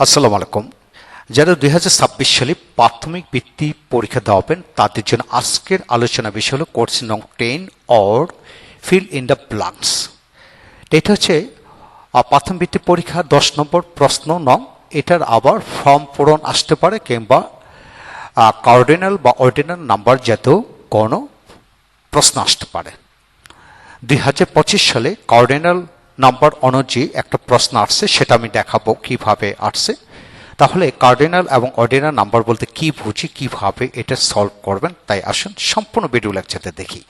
আসসালামু আলাইকুম। যারা 2026 সালে প্রাথমিক বৃত্তি পরীক্ষা দেওয়াবেন তাদের জন্য আজকের আলোচনা বিষয় হলো কোর্স নং 10 or fill in the blanks. এটা হচ্ছে প্রাথমিক বৃত্তি পরীক্ষা 10 নম্বর প্রশ্ন নং। এটার আবার ফর্ম পূরণ আসতে পারে কিংবা কার্ডিনাল বা অর্ডিনাল নাম্বার জাতীয় কোনো প্রশ্ন আসতে পারে। 2025 সালে কার্ডিনাল নাম্বার অনুযায়ী একটা প্রশ্ন আসছে, সেটা আমি দেখাবো কিভাবে আসছে। তাহলে কার্ডিনাল এবং অর্ডিনাল নাম্বার বলতে কি বুঝি, কিভাবে এটা সলভ করবেন, তাই আসুন সম্পূর্ণ ভিডিও লেকচারতে দেখি।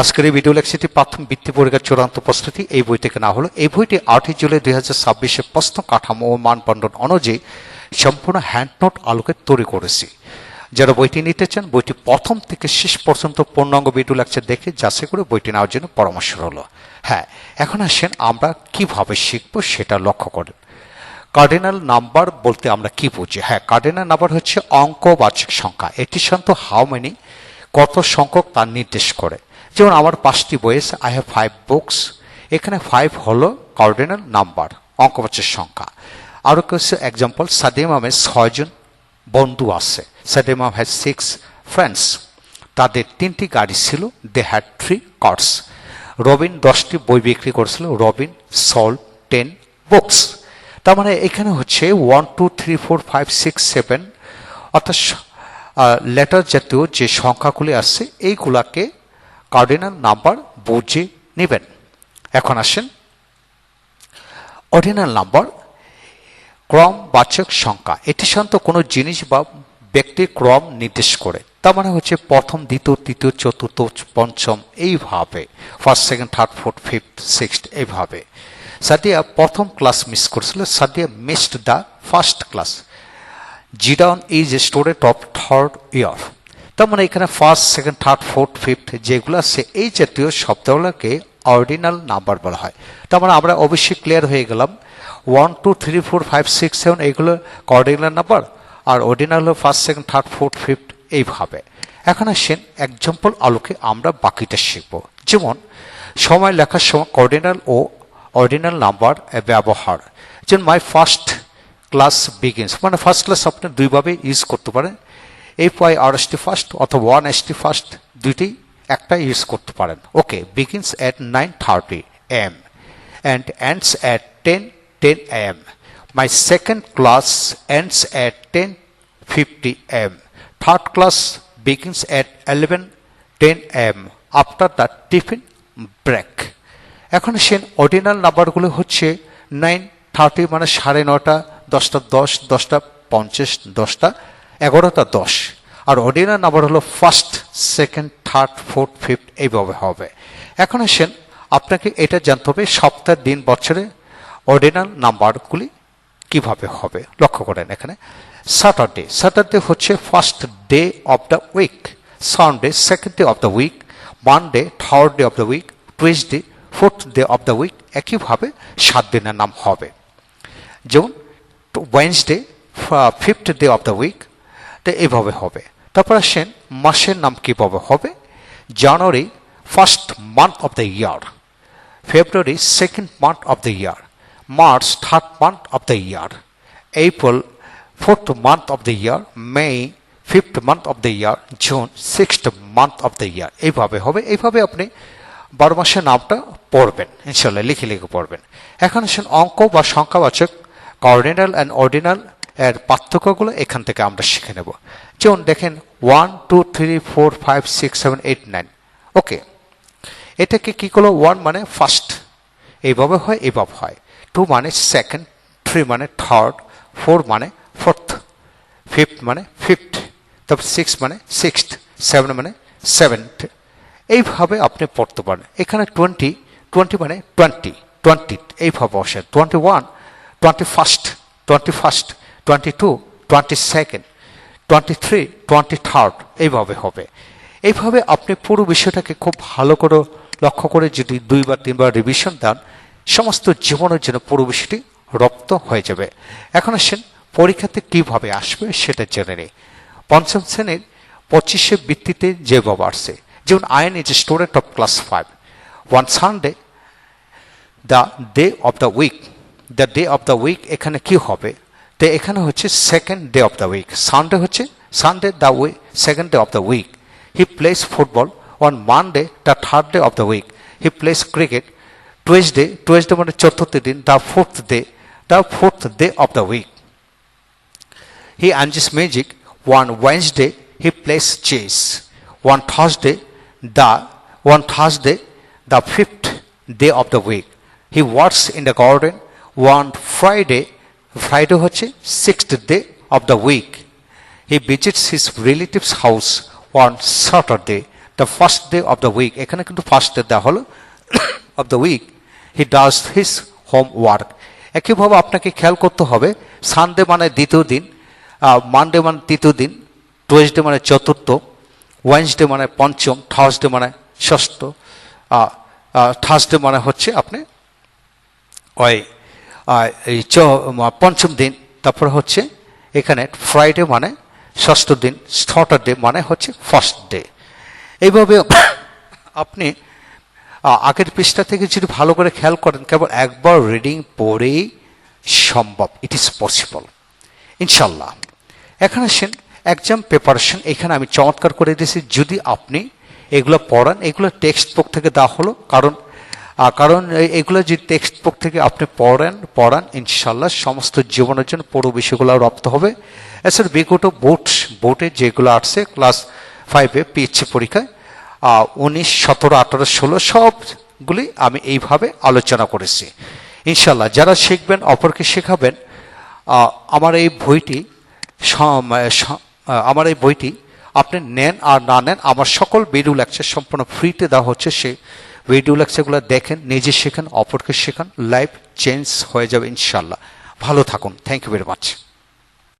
আজকের এই ভিডিও লেকচারটি প্রাথমিক বৃত্তি পরীক্ষার চূড়ান্ত প্রস্তুতি এই বই থেকে না হলো। এই বইটি 8 জুলাই 2026 প্রশ্ন কাঠামো ও মানবন্ধন অনুযায়ী সম্পূর্ণ হ্যান্ডনোট আলোকে তৈরি করেছি। যারা বইটি নিতে চান বইটি প্রথম থেকে শেষ পর্যন্ত পূর্ণাঙ্গ ভিডিও লেকচার দেখে যাচাই করে বইটি নেওয়ার জন্য পরামর্শ হলো। হ্যাঁ, এখন আসেন আমরা কিভাবে শিখব সেটা লক্ষ্য করেন। কার্ডিনাল নাম্বার বলতে আমরা কি বুঝি? হ্যাঁ, কার্ডিনাল নাম্বার হচ্ছে অঙ্কবাচক সংখ্যা। এটি সাধারণত হাউ মেনি, কত সংখ্যক তা নির্দেশ করে। যেমন আমার 5টি বই আছে, আই হ্যাভ 5 বুকস। এখানে 5 হলো কার্ডিনাল নাম্বার, অঙ্কবাচক সংখ্যা। আরও কিছু এক্সাম্পল, সাদিম আহমেদ 6 জন বন্ধু আছে। Sadim Ahmed has 6 friends. তাদের 3টি গাড়ি ছিল, দে হ্যাড 3 কার্স। রবিন 10টি বই বিক্রি করেছিল, রবিন সল্ড 10 বুকস। তার মানে এখানে হচ্ছে 1 2 3 4 5 6 7 অর্থাৎ লেটার জাতীয় যে সংখ্যাগুলি আসছে এইগুলাকে কার্ডিনাল নাম্বার বুঝে নেবেন। এখন আসেন অর্ডিনাল নাম্বার, ক্রমবাচক সংখ্যা। এটি সাধারণত কোনো জিনিস বা ব্যক্তির ক্রম নির্দেশ করে। তার মানে হচ্ছে প্রথম, দ্বিতীয়, তৃতীয়, চতুর্থ, পঞ্চম, এইভাবে first, second, third, fourth, fifth, sixth, এইভাবে। সাদিয়া প্রথম ক্লাস মিস করেছিল, Sadia missed the first class. Zidan is a student of third year. তার মানে এখানে first, second, third, fourth, fifth যেগুলো আছে এই জাতীয় শব্দগুলোকে অর্ডিনাল নাম্বার বলা হয়। তার মানে আমরা অবশ্যই ক্লিয়ার হয়ে গেলাম 1 2 3 4 5 6 7 এগুলো অর্ডিনাল নাম্বার, আর অর্ডিনাল হলো first, second, third, fourth, fifth, এইভাবে। এখন আসেন এক্সাম্পল আলোকে আমরা বাকিটা শিখব। যেমন সময় লেখার সময় অর্ডিনাল ও অর্ডিনাল নাম্বার ব্যবহার। যেমন মাই ফার্স্ট ক্লাস বিগিনস, মানে ফার্স্ট ক্লাস আপনি দুইভাবে ইউজ করতে পারেন, FYRST ফার্স্ট অথবা 1ST ফার্স্ট, দুইটি একটা ইউজ করতে পারেন। ওকে, begins at 9:30 AM and ends at 10 AM. My second class ends at 10:50 AM. Third class begins at 11:10 AM after the tiffin break. এখন সেন অর্ডিনাল নাম্বারগুলো হচ্ছে 9:30 মানে 9:30, 10টা 10, 10টা 50, 10টা 11টা 10। আর অর্ডিনাল নাম্বার হলো first, second, third, fourth, fifth, এইভাবে হবে। এখন আসেন আপনাকে এটা জানতে হবে সপ্তাহ, দিন, বছরে অর্ডিনাল নাম্বারগুলি কিভাবে হবে। লক্ষ্য করেন এখানে স্যাটারডে, স্যাটারডে হচ্ছে first day of the week, Sunday second day of the week, Monday third day of the week, Tuesday fourth day of the week, একইভাবে 7 দিনের নাম হবে। যেমন Wednesday fifth day of the week, তো এইভাবে হবে। তারপর আসেন মাসের নাম কীভাবে হবে। January first month of the year, February second month of the year, March third month of the year, April fourth month of the year, May fifth month of the year, June sixth month of the ইয়ার, এইভাবে হবে। এইভাবে আপনি 12 মাসের নামটা পড়বেন, ইনশাল্লাহ লিখে লিখে পড়বেন। এখন আসেন অঙ্ক বা সংখ্যাবাচক কার্ডিনাল অ্যান্ড অর্ডিনাল এর পার্থক্যগুলো এখান থেকে আমরা শিখে নেব। যেমন দেখেন 1 2 3 4 5 6 7 8 9। ওকে, এটাকে কি করলো, 1 মানে ফার্স্ট, এইভাবে হয়, এইভাবে হয়। 2 মানে সেকেন্ড, 3 মানে থার্ড, 4 মানে ফোর্থ, ফিফথ মানে ফিফথ, তারপর 6 মানে সিক্সথ, 7 মানে সেভেন্থ, এইভাবে আপনি পড়তে পারেন। এখানে 20 মানে 20 এইভাবে বসে। 21 21st, 22 22nd, 23 23rd, এইভাবে হবে। এইভাবে আপনি পুরো বিষয়টাকে খুব ভালো করে লক্ষ্য করে যদি 2 বা 3 বার রিভিশন দেন, সমস্ত জীবনের জন্য পুরো বিষয়টি রপ্ত হয়ে যাবে। এখন আসেন পরীক্ষাতে কিভাবে আসবে সেটা জেনে নেই। পঞ্চম শ্রেণীর 25শে বৃত্তিতে যেভাবে আসছে, যেমন Ain is a student of class 5, one Sunday the day of the week, the day of the week এখানে কি হবে, তো এখানে হচ্ছে second day of the week, Sunday হচ্ছে Sunday the week, second day of the week. He plays football on Monday the third day of the week. He plays cricket Tuesday, Tuesday মানে চতুর্থ দিন, the fourth day of the week. He enjoys music. One Wednesday, he plays chess. One Thursday, the fifth day of the week, he works in the garden. One Friday হচ্ছে sixth day of the week, he visits his relative's house. On Saturday, the first day of the week, এখানে কিন্তু first day দেওয়া হলো of the week, he does his homework. একইভাবে আপনাকে খেয়াল করতে হবে, সানডে মানে দ্বিতীয় দিন, মানডে মানে তৃতীয় দিন, টুয়েসডে মানে চতুর্থ, ওয়েডনেসডে মানে পঞ্চম, থার্সডে মানে ষষ্ঠ, থার্সডে মানে হচ্ছে আপনি ওই এই পঞ্চম দিন, তারপরে হচ্ছে এখানে ফ্রাইডে মানে ষষ্ঠ দিন, স্যাটারডে মানে হচ্ছে ফার্স্ট ডে। এইভাবে আপনি আগের পৃষ্ঠা থেকে যদি ভালো করে খেয়াল করেন, কেবল একবার রিডিং পড়েই সম্ভব, ইট ইজ পসিবল ইনশাল্লাহ। এখন আসেন এক্সাম প্রিপারেশন, এখানে আমি চমৎকার করে দিয়েছি। যদি আপনি এগুলো পড়ান, এগুলো টেক্সট বুক থেকে দেওয়া হলো, কারণ এগুলো যদি টেক্সট বুক থেকে আপনি পড়ান ইনশাল্লাহ সমস্ত জীবনের জন্য পুরো বিষয়গুলো রপ্ত হবে। এছাড়া বিগত বোর্ডে যেগুলো আসছে ক্লাস 5-এ পিএইচসি পরীক্ষায় 19, 17, 18, 16 সবগুলি আমি এইভাবে আলোচনা করেছি ইনশাল্লাহ। যারা শিখবেন অপরকে শেখাবেন। আমার এই বইটি আপনি নেন আর না নেন, আমার সকল ভিডিও লেকচার সম্পূর্ণ ফ্রিতে দেওয়া হচ্ছে। সেই ভিডিও লেকচারগুলো দেখেন, নিজে শেখান, অপরকে শেখান, লাইফ চেঞ্জ হয়ে যাবে ইনশাল্লাহ। ভালো থাকুন, থ্যাংক ইউ ভেরি মাচ।